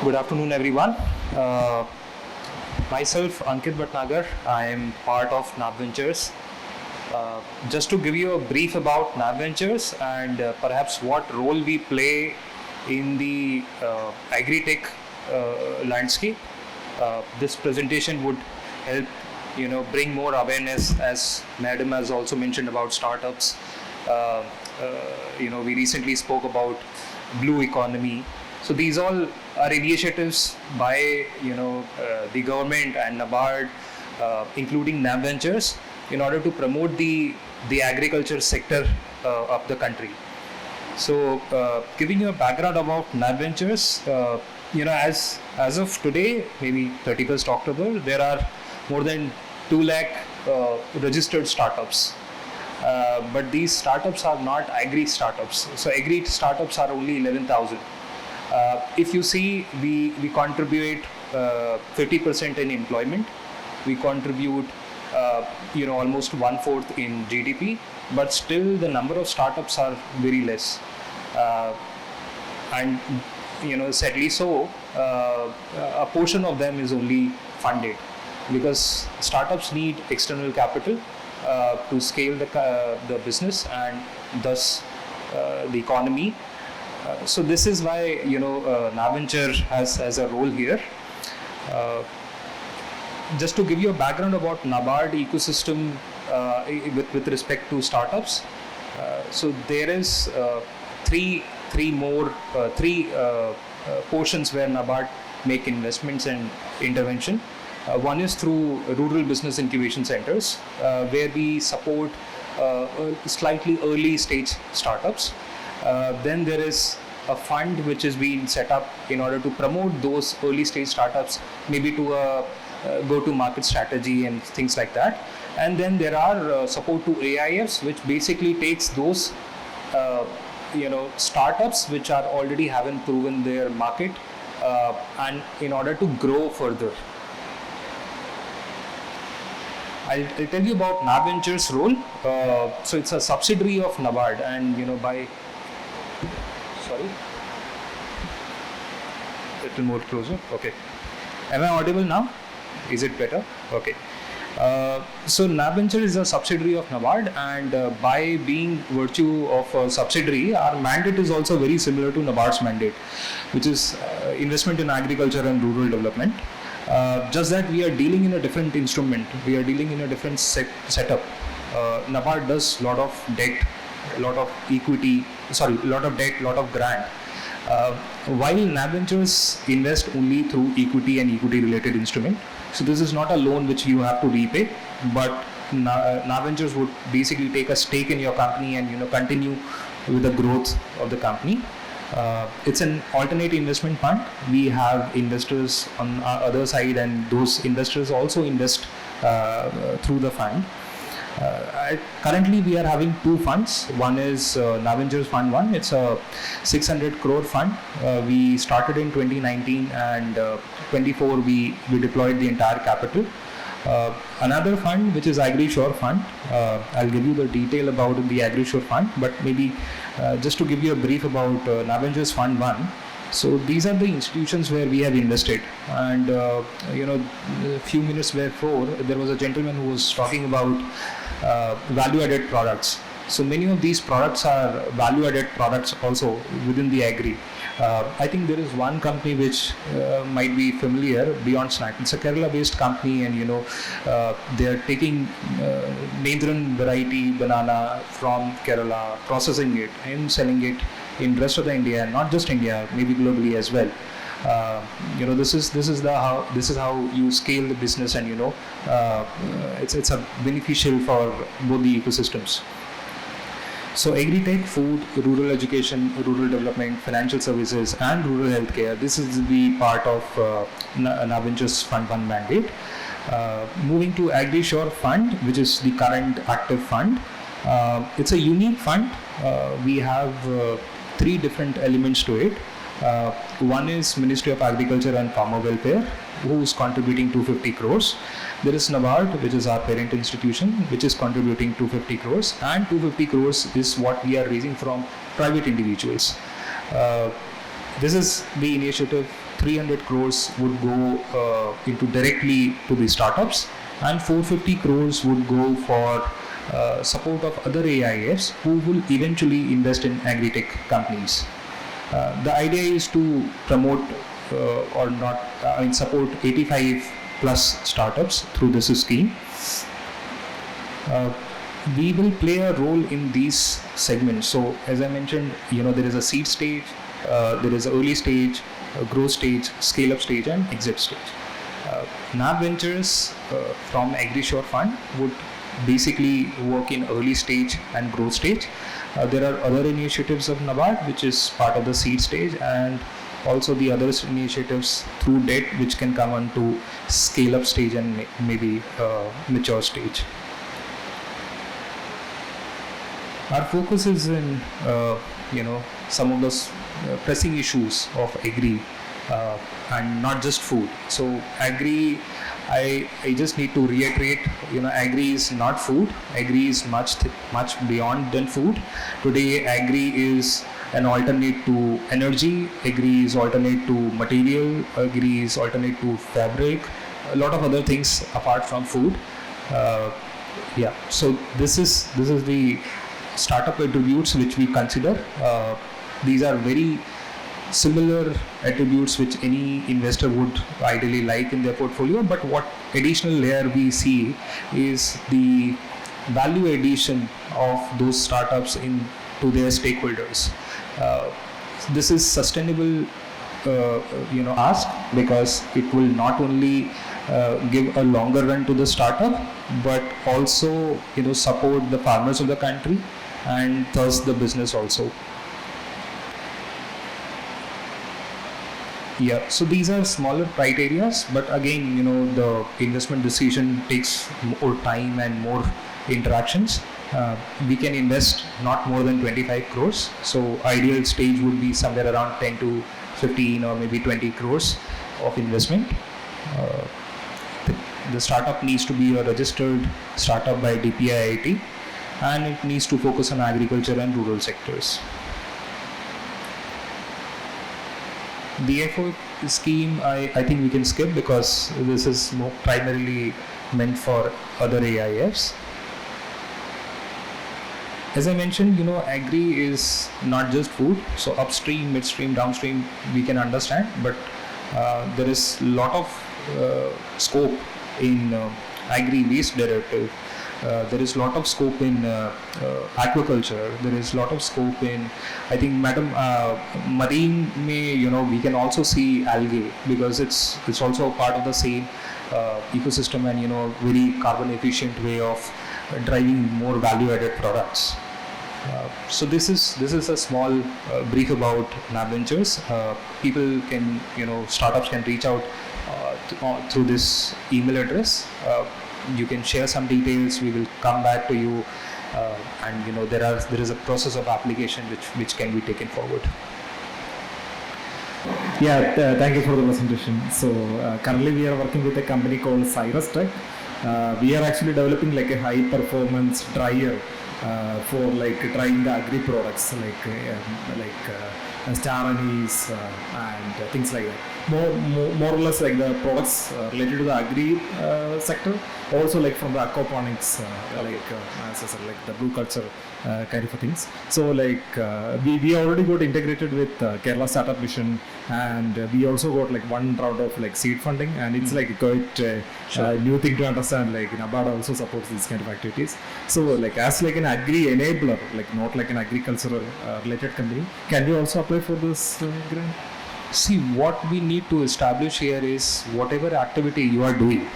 Good afternoon, everyone. Myself, Ankit Bhatnagar. I am part of NAB Ventures. Just to give you a brief about NAB Ventures and perhaps what role we play in the agri-tech landscape, this presentation would help bring more awareness, as Madam has also mentioned about startups. We recently spoke about blue economy. So these all are initiatives by the government and NABARD, including NAB Ventures, in order to promote the agriculture sector of the country. So giving you a background about NAB Ventures, as of today, maybe 31st October, there are more than 2 lakh registered startups. But these startups are not agri startups. So agri startups are only 11,000. If you see, we contribute 50% in employment. We contribute almost 1/4 in GDP, but still the number of startups are very less. And sadly so, a portion of them is only funded, because startups need external capital to scale the business and thus the economy. So this is why NAB Venture has a role here. Just to give you a background about NABARD ecosystem with respect to startups. So there is three portions where NABARD make investments and intervention. One is through rural business incubation centers, where we support slightly early stage startups. Then there is a fund which is being set up in order to promote those early stage startups, maybe to a go-to-market strategy and things like that. And then there are support to AIFs, which basically takes those startups which are already haven't proven their market, and in order to grow further. I'll tell you about NAB Ventures' role. So it's a subsidiary of NABARD, and sorry, a little more closer. Okay, am I audible now? Is it better? Okay. So NAB Ventures is a subsidiary of NABARD, and by being virtue of a subsidiary, our mandate is also very similar to NABARD's mandate, which is investment in agriculture and rural development. Just that we are dealing in a different instrument. We are dealing in a different setup. NABARD does a lot of debt, lot of equity, lot of debt, lot of grant. While NAB Ventures invest only through equity and equity related instrument. So this is not a loan which you have to repay, but NAB Ventures would basically take a stake in your company and continue with the growth of the company. It's an alternate investment fund. We have investors on our other side, and those investors also invest through the fund. Currently we are having 2 funds. One is NAB Ventures Fund I. It's a 600 crore fund. We started in 2019, and 24 we deployed the entire capital. Another fund, which is AgriSURE Fund. I'll give you the detail about the AgriSURE Fund, but maybe just to give you a brief about NAB Ventures Fund I. So these are the institutions where we have invested, and a few minutes before there was a gentleman who was talking about value-added products. So many of these products are value-added products also within the agri. I think there is one company which might be familiar, Beyond Snack. It's a Kerala-based company, and they are taking Nedran variety banana from Kerala, processing it and selling it in rest of the India, not just India, maybe globally as well. This is how you scale the business, and it's a beneficial for both the ecosystems. So agri-tech, food, rural education, rural development, financial services, and rural healthcare. This is the part of NAB Ventures Fund I mandate. Moving to AgriSURE Fund, which is the current active fund. It's a unique fund. We have 3 different elements to it. One is Ministry of Agriculture and Farmer Welfare, who is contributing 250 crores. There is NABARD, which is our parent institution, which is contributing 250 crores, and 250 crores is what we are raising from private individuals. This is the initiative 300 crores would go into directly to the startups, and 450 crores would go for support of other AIFs who will eventually invest in agri-tech companies. The idea is to promote support 85 plus startups through this scheme. We will play a role in these segments. So as I mentioned, there is a seed stage, there is an early stage, a growth stage, scale up stage, and exit stage. NAB Ventures from AgriSURE Fund would basically work in early stage and growth stage. There are other initiatives of NABARD which is part of the seed stage, and also the other initiatives through debt which can come on to scale up stage and maybe mature stage. Our focus is in some of those pressing issues of agri and not just food. So agri, I just need to reiterate, agri is not food. Agri is much beyond than food. Today, agri is an alternate to energy. Agri is alternate to material. Agri is alternate to fabric. A lot of other things apart from food. So this is the startup attributes which we consider. These are very similar attributes which any investor would ideally like in their portfolio, but what additional layer we see is the value addition of those startups to their stakeholders. This is sustainable ask, because it will not only give a longer run to the startup, but also support the farmers of the country and thus the business also. Yeah, so these are smaller criteria, but again, the investment decision takes more time and more interactions. We can invest not more than 25 crores. So ideal stage would be somewhere around 10 to 15 or maybe 20 crores of investment. The startup needs to be a registered startup by DPIIT, and it needs to focus on agriculture and rural sectors. The FO scheme, I think we can skip, because this is more primarily meant for other AIFs. As I mentioned, agri is not just food. So upstream, midstream, downstream, we can understand, but there is a lot of scope in agri waste derivative. There is a lot of scope in aquaculture. There is a lot of scope in, I think, marine. We can also see algae, because it's also a part of the same ecosystem, and very carbon efficient way of driving more value-added products. So this is a small brief about NAB Ventures. People can, startups can reach out through this email address. You can share some details. We will come back to you, and there is a process of application which can be taken forward. Yeah, thank you for the presentation. So currently we are working with a company called Cyrus Tech. We are actually developing like a high performance dryer for like drying the agri products like star anise and things like that. More or less like the products related to the agri sector, also like from the aquaponics, like the blue culture kind of things. So like we already got integrated with Kerala Startup Mission, and we also got like one round of like seed funding, and it's like quite new thing to understand. Like NABARD also supports these kind of activities. So like as like an agri enabler, like not like an agricultural related company, can we also apply for this grant? See, what we need to establish here is whatever activity you are doing.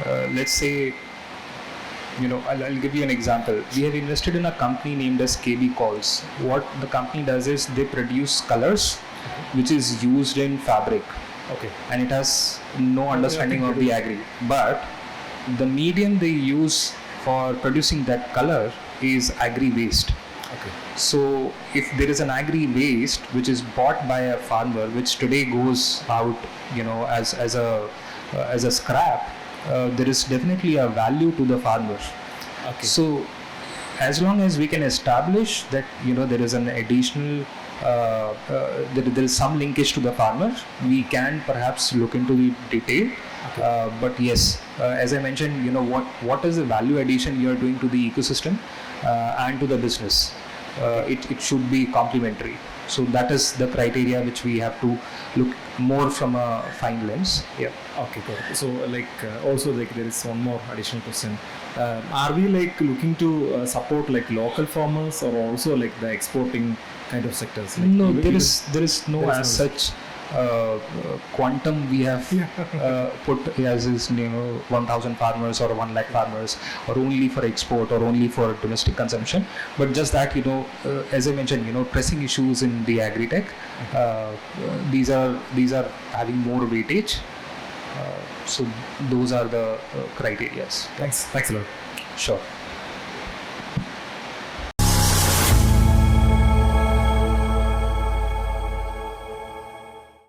Let's say, I'll give you an example. We have invested in a company named as KB Calls. What the company does is they produce colors which is used in fabric. Okay. And it has no understanding of the agri. But the medium they use for producing that color is agri waste. Okay. So if there is an agri waste which is bought by a farmer, which today goes out, as a scrap, there is definitely a value to the farmer. Okay. So as long as we can establish that there is an additional there is some linkage to the farmer, we can perhaps look into the detail. But yes, as I mentioned, what is the value addition you are doing to the ecosystem and to the business. It should be complementary. So that is the criteria which we have to look more from a fine lens. Yeah. Okay, good. So also there is one more additional question. Are we looking to support local farmers or also the exporting kind of sectors? No, there is no as such quantum we have put as is 1,000 farmers or 1 lakh farmers, or only for export or only for domestic consumption. But just that as I mentioned, pressing issues in the agri-tech, these are having more weightage. So those are the criteria. Thanks a lot. Sure.